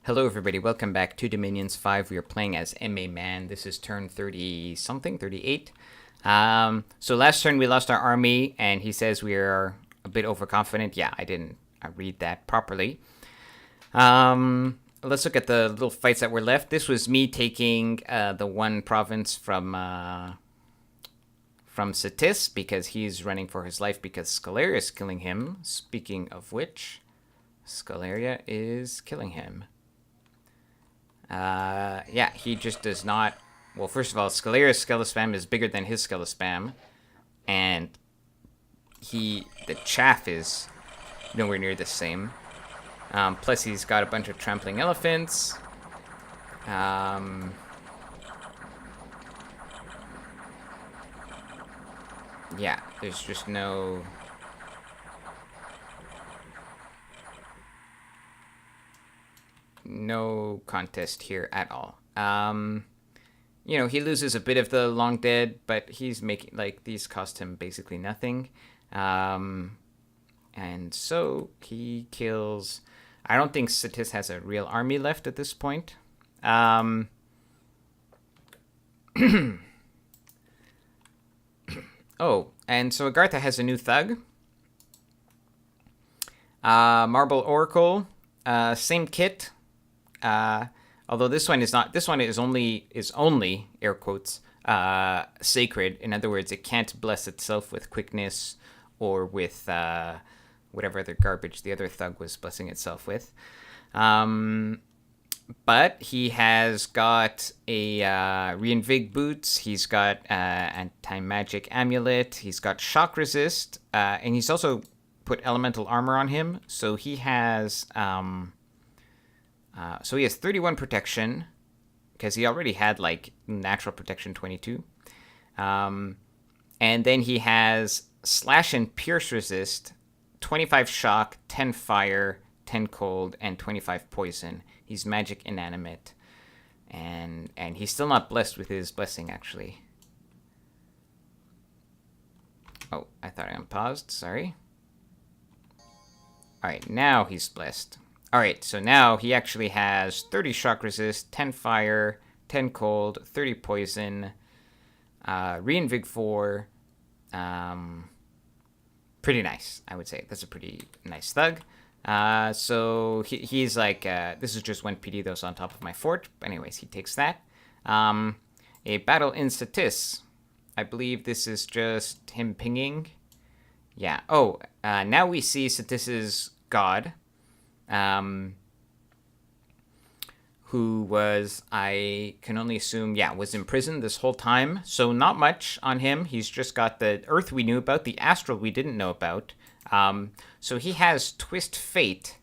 Hello everybody, welcome back to Dominions 5. We are playing as MA Man. This is turn 30-something, 38. So last turn we lost our army, and he says we are a bit overconfident. Yeah, I didn't read that properly. Let's look at the little fights that were left. This was me taking the one province from Satis, because he's running for his life because Scalaria is killing him. Speaking of which, Scalaria is killing him. Yeah, he just does not... Well, first of all, Scalaria's Skeleспam is bigger than his Skeleспam, and the chaff is nowhere near the same. Plus, he's got a bunch of trampling elephants. Yeah, there's just no contest here at all. He loses a bit of the long dead, but he's making, like, these cost him basically nothing. And so he kills... I don't think Satis has a real army left at this point. Oh, and so Agartha has a new thug. Marble Oracle, same kit. Although this one is not. This one is only air quotes sacred. In other words, it can't bless itself with quickness or with whatever other garbage the other thug was blessing itself with. But he has got a Reinvig boots. He's got anti-magic amulet. He's got shock resist, and he's also put elemental armor on him. So he has 31 protection, because he already had like natural protection 22. And then he has slash and pierce resist, 25 shock, 10 fire, 10 cold, and 25 poison. He's magic inanimate, and he's still not blessed with his blessing, actually. Oh, I thought I unpaused. Sorry. All right, now he's blessed. All right, so now he actually has 30 shock resist, 10 fire, 10 cold, 30 poison, Reinvig 4. Pretty nice, I would say. That's a pretty nice thug. So he's like, this is just one PD though, so on top of my fort. But anyways, he takes that. A battle in Satis. I believe this is just him pinging. Yeah. Oh, now we see Satis's god. Who was, I can only assume, was imprisoned this whole time. So not much on him. He's just got the Earth we knew about, the Astral we didn't know about. So he has Twist Fate,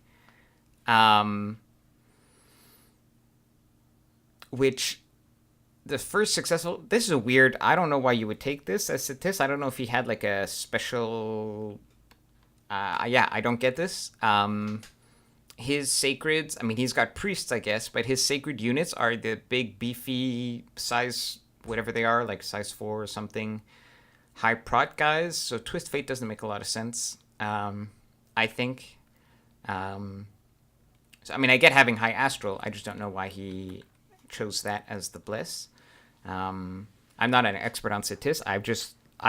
which the first successful... This is a weird... I don't know why you would take this as Satis. I don't know if he had like a special... I don't get this. His sacreds, I mean, he's got priests, I guess, but his sacred units are the big, beefy, size, whatever they are, like size 4 or something, high prot guys. So Twist Fate doesn't make a lot of sense, I think. So, I mean, I get having high astral. I just don't know why he chose that as the bliss. I'm not an expert on Satis. I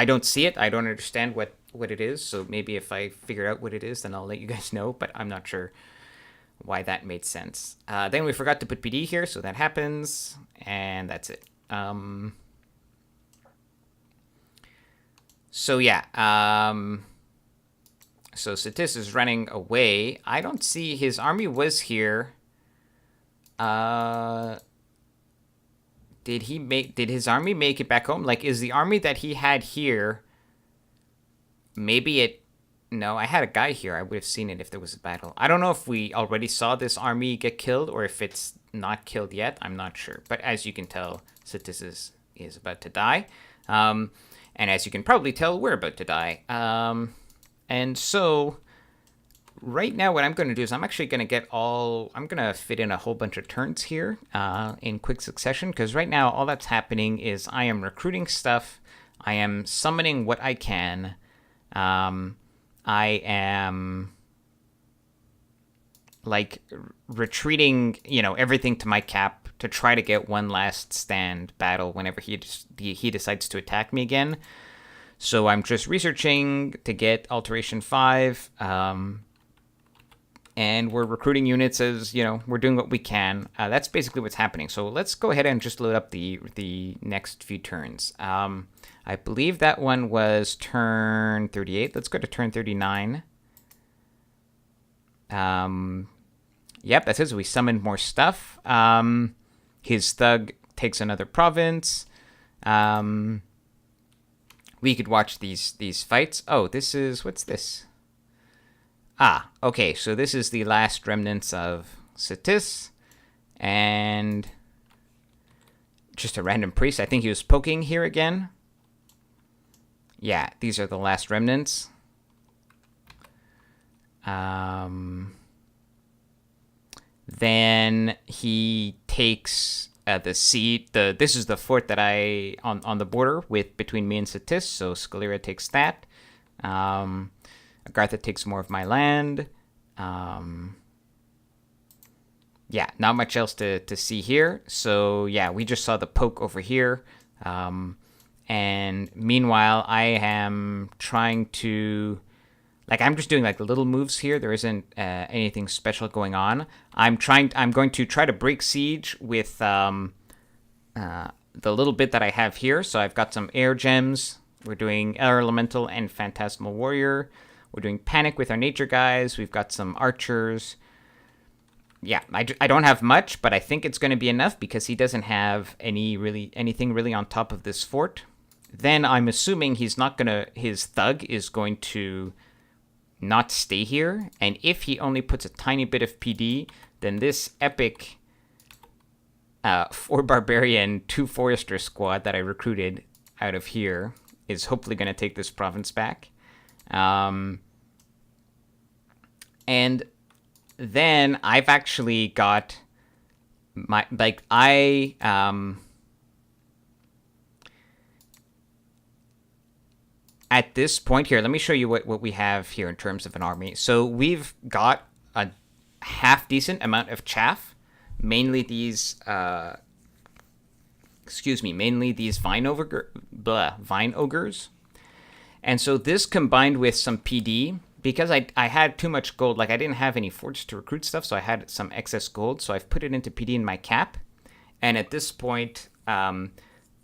don't see it. I don't understand what it is. So maybe if I figure out what it is, then I'll let you guys know, but I'm not sure why that made sense. Then we forgot to put PD here, so that happens, and that's it. So Satis is running away. I don't see... His army was here. Did his army make it back home? Like, is the army that he had here... Maybe it... No, I had a guy here. I would have seen it if there was a battle. I don't know if we already saw this army get killed or if it's not killed yet. I'm not sure. But as you can tell, Satis is about to die. And as you can probably tell, we're about to die. And so right now what I'm going to do is I'm actually going to I'm going to fit in a whole bunch of turns here in quick succession. Because right now all that's happening is I am recruiting stuff. I am summoning what I can. I am like retreating, everything to my cap to try to get one last stand battle whenever he decides to attack me again. So I'm just researching to get Alteration 5, and we're recruiting units as, we're doing what we can. That's basically what's happening. So let's go ahead and just load up the next few turns. I believe that one was turn 38. Let's go to turn 39. Yep, that says we summoned more stuff. His thug takes another province. We could watch these fights. Oh, what's this? Ah, okay, so this is the last remnants of Cetis, and just a random priest. I think he was poking here again. Yeah, these are the last remnants. Then he takes the siege. This is the fort that on the border between me and Cetis. So Scalera takes that. Agartha takes more of my land. Yeah, not much else to see here. So yeah, we just saw the poke over here. And meanwhile, I am trying to, I'm just doing little moves here. There isn't anything special going on. I'm going to try to break siege with the little bit that I have here. So I've got some air gems. We're doing Air Elemental and Phantasmal Warrior. We're doing Panic with our nature guys. We've got some archers. Yeah, I don't have much, but I think it's going to be enough because he doesn't have anything really on top of this fort. Then I'm assuming his thug is going to not stay here. And if he only puts a tiny bit of PD, then this epic 4 Barbarian, 2 Forester squad that I recruited out of here is hopefully going to take this province back. And then I've actually got at this point here, let me show you what we have here in terms of an army. So we've got a half-decent amount of chaff, mainly these vine ogres. And so this combined with some PD, because I had too much gold, I didn't have any forts to recruit stuff, so I had some excess gold, so I've put it into PD in my cap. And at this point, the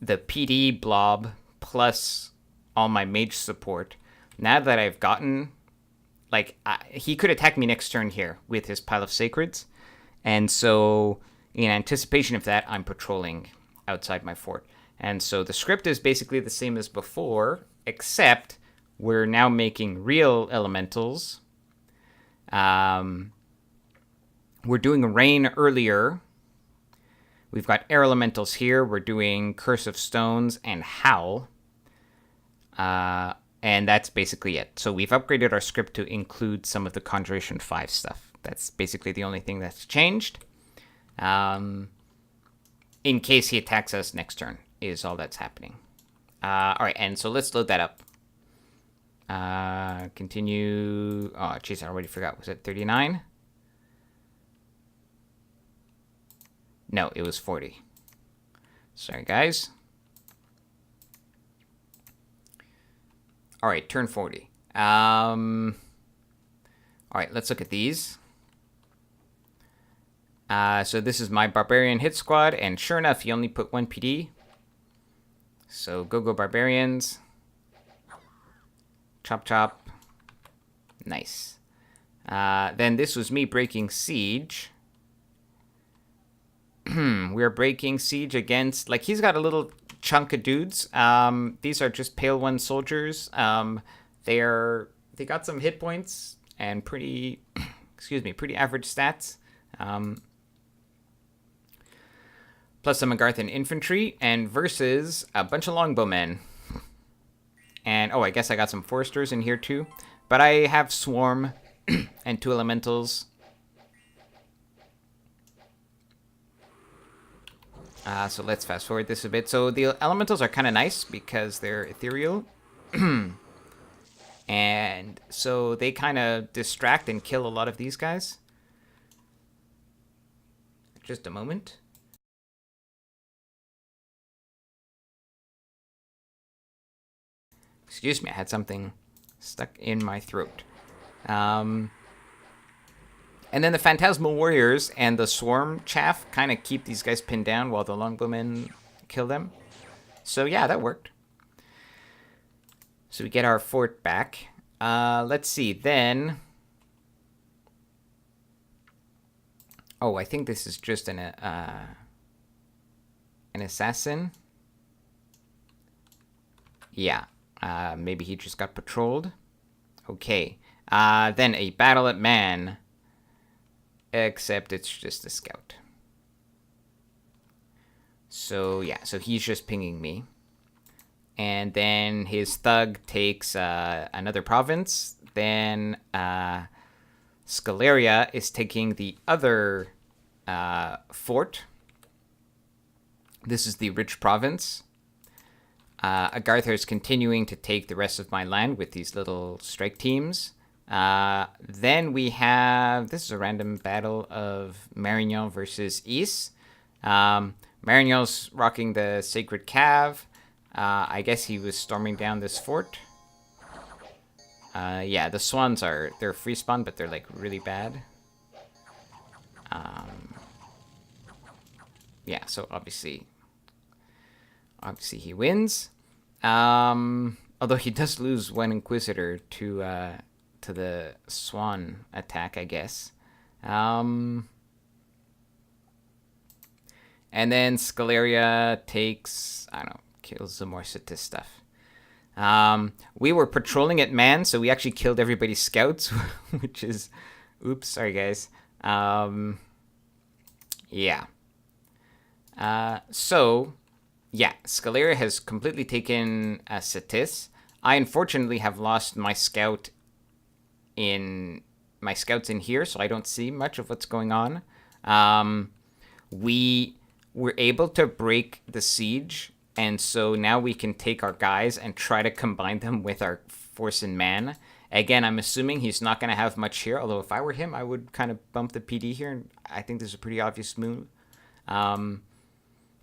PD blob plus all my mage support, now that I've gotten, he could attack me next turn here with his pile of sacreds. And so in anticipation of that, I'm patrolling outside my fort. And so the script is basically the same as before, except we're now making real elementals. We're doing rain earlier. We've got air elementals here. We're doing Curse of Stones and Howl. And that's basically it. So we've upgraded our script to include some of the Conjuration 5 stuff. That's basically the only thing that's changed. In case he attacks us next turn is all that's happening. All right, and so let's load that up. Continue. Oh, jeez, I already forgot. Was it 39? No, it was 40. Sorry, guys. All right, turn 40. All right, let's look at these. So this is my Barbarian hit squad, and sure enough, he only put 1 PD. So go Barbarians. Chop chop. Nice. Then this was me breaking siege. We're breaking siege against, he's got a little chunk of dudes. These are just Pale One soldiers. They got some hit points and pretty average stats. Plus some Agarthan infantry, and versus a bunch of longbowmen. And, I guess I got some foresters in here too. But I have Swarm and 2 elementals. So let's fast forward this a bit. So the elementals are kind of nice because they're ethereal. And so they kind of distract and kill a lot of these guys. Just a moment. Excuse me, I had something stuck in my throat. Um, and then the Phantasmal Warriors and the Swarm Chaff kind of keep these guys pinned down while the Longbowmen kill them. So yeah, that worked. So we get our fort back. Let's see, then... Oh, I think this is just an assassin. Yeah, maybe he just got patrolled. Okay, then a battle at man. Except it's just a scout. So yeah, so he's just pinging me. And then his thug takes another province. Then Scaleria is taking the other fort. This is the rich province. Agartha is continuing to take the rest of my land with these little strike teams. Then we have... This is a random battle of Marignan versus Is. Marignan's rocking the Sacred Cav. I guess he was storming down this fort. Yeah, the swans they're free spawn, but they're like really bad. Yeah, so obviously he wins. Although he does lose one Inquisitor to the swan attack, I guess. And then Scaleria takes, I don't know, kills some more Sitis stuff. We were patrolling at man, so we actually killed everybody's scouts, which is... Oops, sorry guys. Yeah. So, yeah, Scaleria has completely taken Sitis. I unfortunately have lost my scouts in here, so I don't see much of what's going on. We were able to break the siege, and so now we can take our guys and try to combine them with our force in man. Again, I'm assuming he's not going to have much here, although if I were him, I would kind of bump the PD here, and I think this is a pretty obvious move. But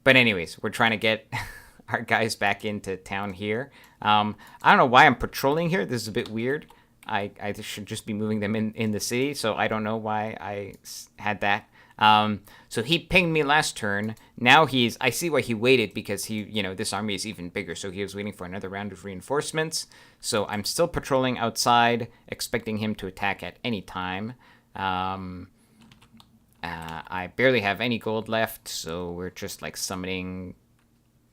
anyways, we're trying to get our guys back into town here. I don't know why I'm patrolling here. This is a bit weird. I should just be moving them in the city, so I don't know why I had that. So he pinged me last turn. Now I see why he waited, because this army is even bigger, so he was waiting for another round of reinforcements. So I'm still patrolling outside, expecting him to attack at any time. I barely have any gold left, so we're just like summoning,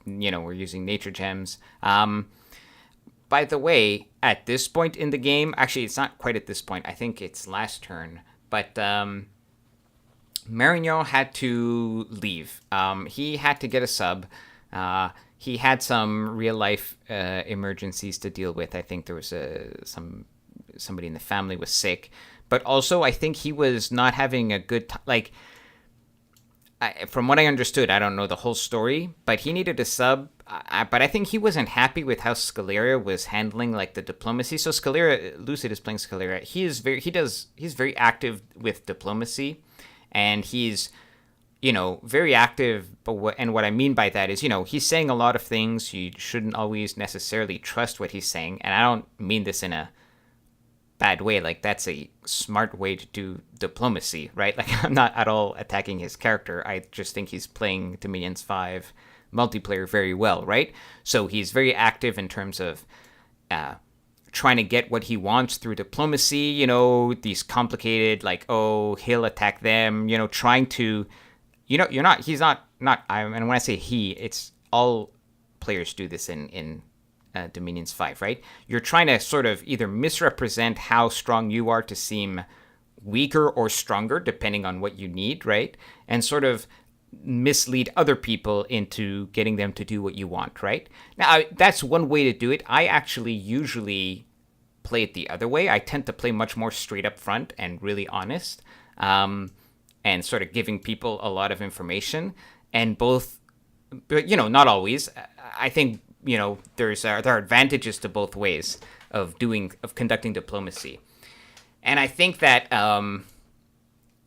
we're using nature gems. By the way, at this point in the game, actually it's not quite at this point, I think it's last turn, but Marignan had to leave. He had to get a sub. He had some real life emergencies to deal with. I think there was somebody in the family was sick, but also I think he was not having a good time. Like, from what I understood, I don't know the whole story, but he needed a sub. But I think he wasn't happy with how Scaleria was handling like the diplomacy. So Lucid is playing Scaleria. He's very active with diplomacy, and he's very active. And what I mean by that is, he's saying a lot of things. You shouldn't always necessarily trust what he's saying, and I don't mean this in a bad way. Like, that's a smart way to do diplomacy, right? Like, I'm not at all attacking his character. I just think he's playing Dominions 5 multiplayer very well, right? So he's very active in terms of trying to get what he wants through diplomacy, these complicated, like, oh, he'll attack them, trying to, he's not, and when I say he, it's all players do this in Dominions 5, right? You're trying to sort of either misrepresent how strong you are to seem weaker or stronger, depending on what you need, right? And sort of mislead other people into getting them to do what you want, right? Now, that's one way to do it. I actually usually play it the other way. I tend to play much more straight up front and really honest, and sort of giving people a lot of information. And both, but not always. I think there are advantages to both ways of conducting diplomacy, and I think that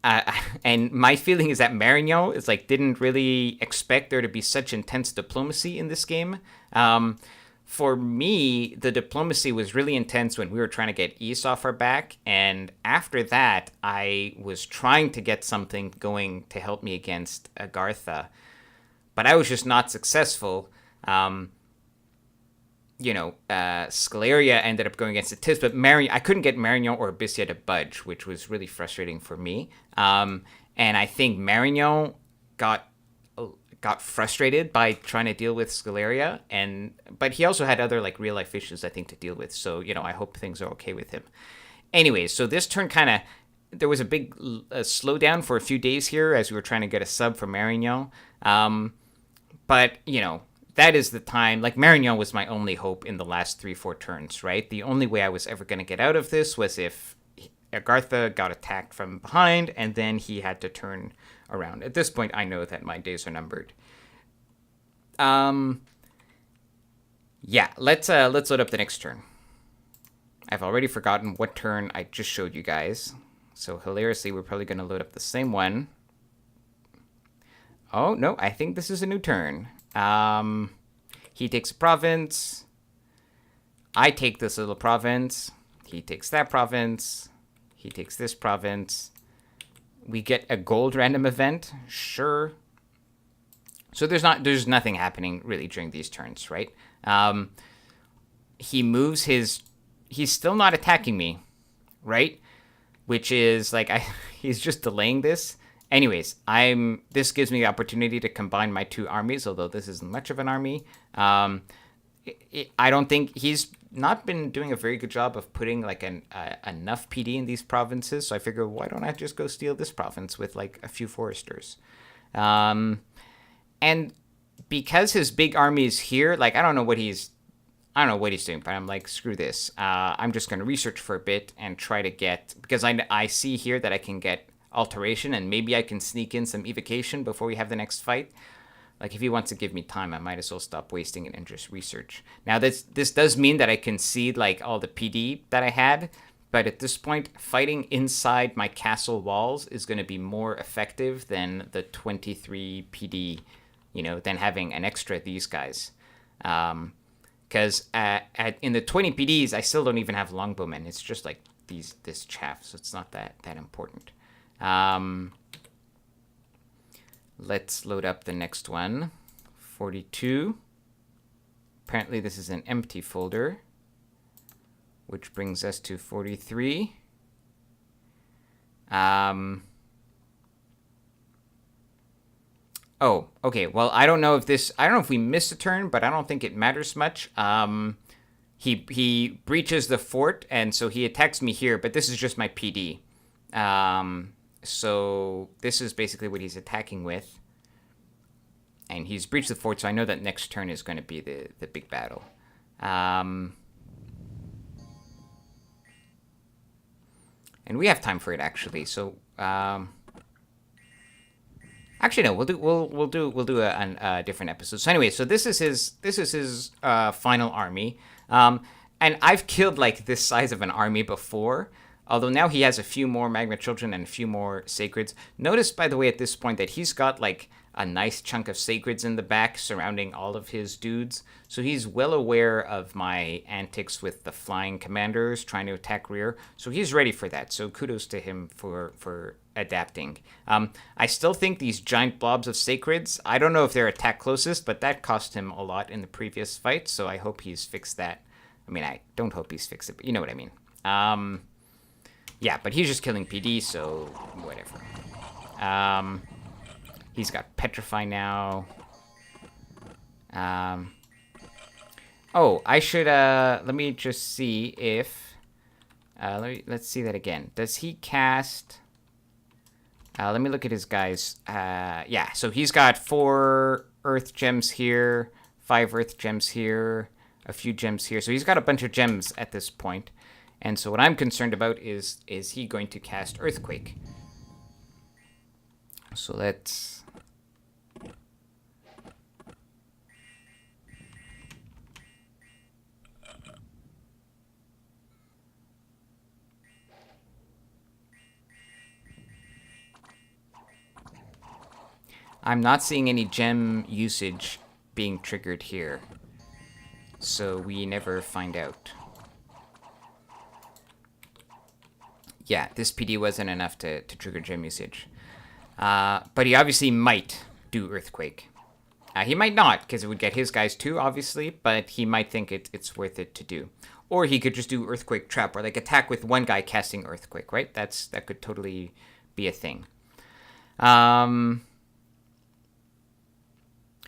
and my feeling is that Marignon is like didn't really expect there to be such intense diplomacy in this game. Um, for me, the diplomacy was really intense when we were trying to get East off our back, and after that, I was trying to get something going to help me against Agartha, but I was just not successful. Um, Scaleria ended up going against the Tis, but I couldn't get Marignon or Abyssia to budge, which was really frustrating for me. And I think Marignon got got frustrated by trying to deal with Scaleria, but he also had other like real life issues I think to deal with. So I hope things are okay with him. Anyways, so this turn kind of there was a big slowdown for a few days here as we were trying to get a sub for Marignon. But that is the time. Like Marignon was my only hope in the last 3-4 turns, right? The only way I was ever going to get out of this was if Agartha got attacked from behind, and then he had to turn around. At this point, I know that my days are numbered. Yeah, let's load up the next turn. I've already forgotten what turn I just showed you guys. So hilariously, we're probably going to load up the same one. Oh, no, I think this is a new turn. He takes a province. I take this little province. He takes that province. He takes this province. We get a gold random event. Sure. So there's nothing happening really during these turns, right? He moves his... He's still not attacking me, right? Which is like he's just delaying this. Anyways, this gives me the opportunity to combine my two armies, although this isn't much of an army. I don't think he's not been doing a very good job of putting like enough PD in these provinces. So I figure, why don't I just go steal this province with like a few foresters? And because his big army is here, like I don't know what he's doing, but I'm like, screw this. I'm just going to research for a bit and try to get, because I see here that I can get alteration, and maybe I can sneak in some evocation before we have the next fight. Like if he wants to give me time, I might as well stop wasting it and just research. Now this does mean that I concede like all the PD that I had, but at this point, fighting inside my castle walls is going to be more effective than the 23 PD, than having an extra of these guys. Because in the 20 PDs, I still don't even have longbowmen. It's just like this chaff, so it's not that important. Let's load up the next one. 42. Apparently this is an empty folder, which brings us to 43. Oh, okay. Well, I don't know if we missed a turn, but I don't think it matters much. He breaches the fort, and so he attacks me here, but this is just my PD. So this is basically what he's attacking with. And he's breached the fort, so I know that next turn is going to be the big battle. And we have time for it, actually. So, actually, no. We'll do a different episode. So anyway, so this is his final army. And I've killed like this size of an army before. Although now he has a few more Magma Children and a few more Sacreds. Notice, by the way, at this point that he's got like a nice chunk of Sacreds in the back surrounding all of his dudes. So he's well aware of my antics with the flying commanders trying to attack rear. So he's ready for that. So kudos to him for adapting. I still think these giant blobs of Sacreds, I don't know if they're attack closest, but that cost him a lot in the previous fight. So I hope he's fixed that. I mean, I don't hope he's fixed it, but you know what I mean. Yeah, but he's just killing PD, so whatever. He's got Petrify now. Oh, I should, let me just see if, let's see that again. Does he cast, let me look at his guys. Yeah, so he's got 4 Earth Gems here, 5 Earth Gems here, a few gems here. So he's got a bunch of gems at this point. And so what I'm concerned about is he going to cast Earthquake? So let's... I'm not seeing any gem usage being triggered here. So we never find out. Yeah, this PD wasn't enough to trigger gem usage. But he obviously might do Earthquake. He might not, because it would get his guys too, obviously, but he might think it's worth it to do. Or he could just do Earthquake Trap, or like attack with one guy casting Earthquake, right? That could totally be a thing.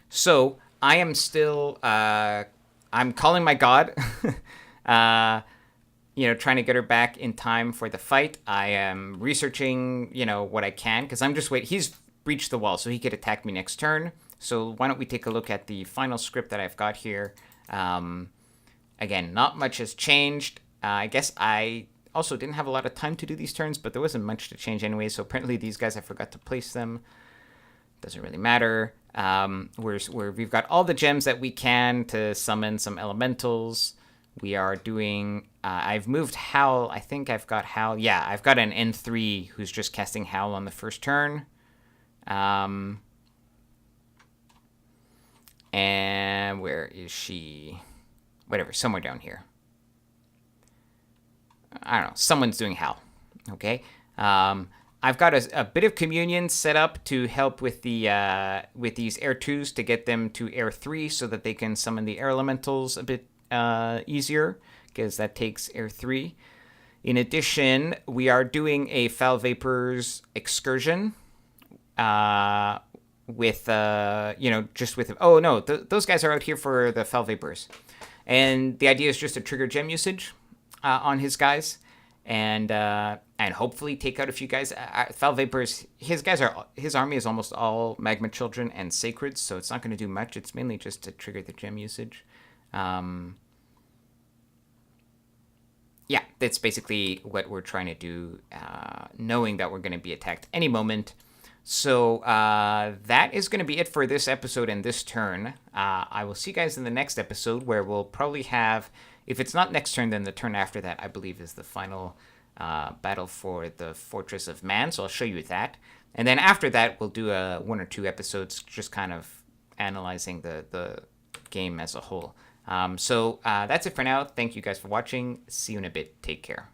So I am still I'm calling my god. Trying to get her back in time for the fight. I am researching, what I can, because I'm just waiting. He's breached the wall, so he could attack me next turn. So why don't we take a look at the final script that I've got here. Again, not much has changed. I guess I also didn't have a lot of time to do these turns, but there wasn't much to change anyway, so apparently these guys, I forgot to place them. Doesn't really matter. We've got all the gems that we can to summon some elementals. We are doing... I've moved Howl. I think I've got Howl. Yeah, I've got an N3 who's just casting Howl on the first turn. And where is she? Whatever, somewhere down here. I don't know. Someone's doing Howl. Okay. I've got a bit of communion set up to help with the with these air 2s to get them to air 3 so that they can summon the air elementals a bit easier, because that takes air 3. In addition, we are doing a Foul Vapors excursion with just with... Oh no, those guys are out here for the Foul Vapors, and the idea is just to trigger gem usage on his guys, and hopefully take out a few guys. Foul Vapors, his army is almost all Magma Children and Sacreds, so it's not going to do much. It's mainly just to trigger the gem usage. Yeah, that's basically what we're trying to do, knowing that we're going to be attacked any moment. So that is going to be it for this episode and this turn. I will see you guys in the next episode, where we'll probably have, if it's not next turn, then the turn after that, I believe, is the final battle for the Fortress of Man. So I'll show you that. And then after that, we'll do 1 or 2 episodes just kind of analyzing the game as a whole. So that's it for now. Thank you guys for watching. See you in a bit. Take care.